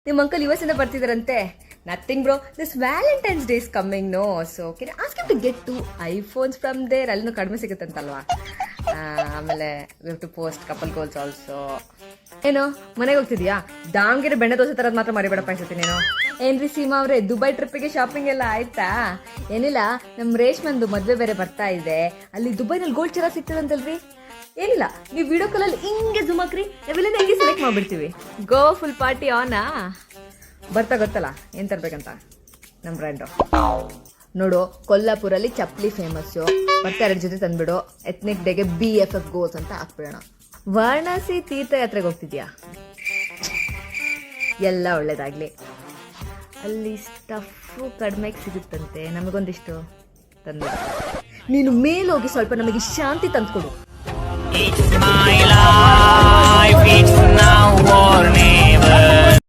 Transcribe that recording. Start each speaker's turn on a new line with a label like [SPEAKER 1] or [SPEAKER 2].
[SPEAKER 1] ನಿಮ್ಮ uncle US ಇಂದ ಬರ್ತಿದಾರಂತೆ. Nothing bro, this Valentine's day is coming no, so can ask him to get 2 iPhones from there. ಅಲ್ಲಿನೂ ಕಡಿಮೆ ಸಿಗುತ್ತಂತಲ್ವಾ. ಆಮೇಲೆ we have to post couple goals also. ಏನು ಮನೆಗೆ ಹೋಗ್ತಿದ್ಯಾ? ದಾವಣಗೆರೆ ಬೆಣ್ಣೆ ದೋಸೆ ತರದ್ ಮಾತ್ರ ಮರಿಬೇಡಪ್ಪ ಅನ್ಸುತ್ತೆ ನೀನು. ಏನ್ರಿ ಸೀಮಾ ಅವ್ರೆ, ದುಬೈ ಟ್ರಿಪ್ಪಿಗೆ ಶಾಪಿಂಗ್ ಎಲ್ಲ ಆಯ್ತಾ? ಏನಿಲ್ಲ, ನಮ್ ರೇಷ್ಮಂದು ಮದ್ವೆ ಬೇರೆ ಬರ್ತಾ ಇದೆ. ಅಲ್ಲಿ ದುಬೈನಲ್ಲಿ ಗೋಲ್ಡ್ ಚರ ಸಿಗ್ತದಂತಲ್ರಿ. ಏನಿಲ್ಲ, ನೀವು ವಿಡಿಯೋ ಕಾಲಲ್ಲಿ ಹಿಂಗೆ ಜೂಮ್ ಹಾಕ್ರಿ, ನಾವೆಲ್ಲ ಹೆಂಗೆ ಸೆಲೆಕ್ಟ್ ಮಾಡ್ಬಿಡ್ತೀವಿ. ಗೋ ಫುಲ್ ಪಾರ್ಟಿ ಆನಾ. ಬರ್ತಾ ಗೊತ್ತಲ್ಲ ಏನ್ ತರ್ಬೇಕಂತ ನಮ್ ಫ್ರೆಂಡು. ನೋಡು, ಕೊಲ್ಲಾಪುರಲ್ಲಿ ಚಪ್ಪಲಿ ಫೇಮಸ್ಸು. ಮತ್ತೆ 2 ಜೊತೆ ತಂದ್ಬಿಡು. ಎತ್ನಿಕ್ ಡೇಗೆ BFF ಗೋಲ್ಸ್ ಅಂತ ಹಾಕ್ಬಿಡೋಣ. ವಾರಣಾಸಿ ತೀರ್ಥಯಾತ್ರೆಗೆ ಹೋಗ್ತಿದ್ಯಾ? ಎಲ್ಲ ಒಳ್ಳೇದಾಗ್ಲಿ. ಅಲ್ಲಿ ಸ್ಟಫು ಕಡಿಮೆಗೆ ಸಿಗುತ್ತಂತೆ, ನಮಗೊಂದಿಷ್ಟು ತಂದ್ಬಿಡು. ನೀನು ಮೇಲೋಗಿ ಸ್ವಲ್ಪ ನಮಗೆ ಶಾಂತಿ ತಂದ್ಕೊಡು.
[SPEAKER 2] It's my life, it's now or never.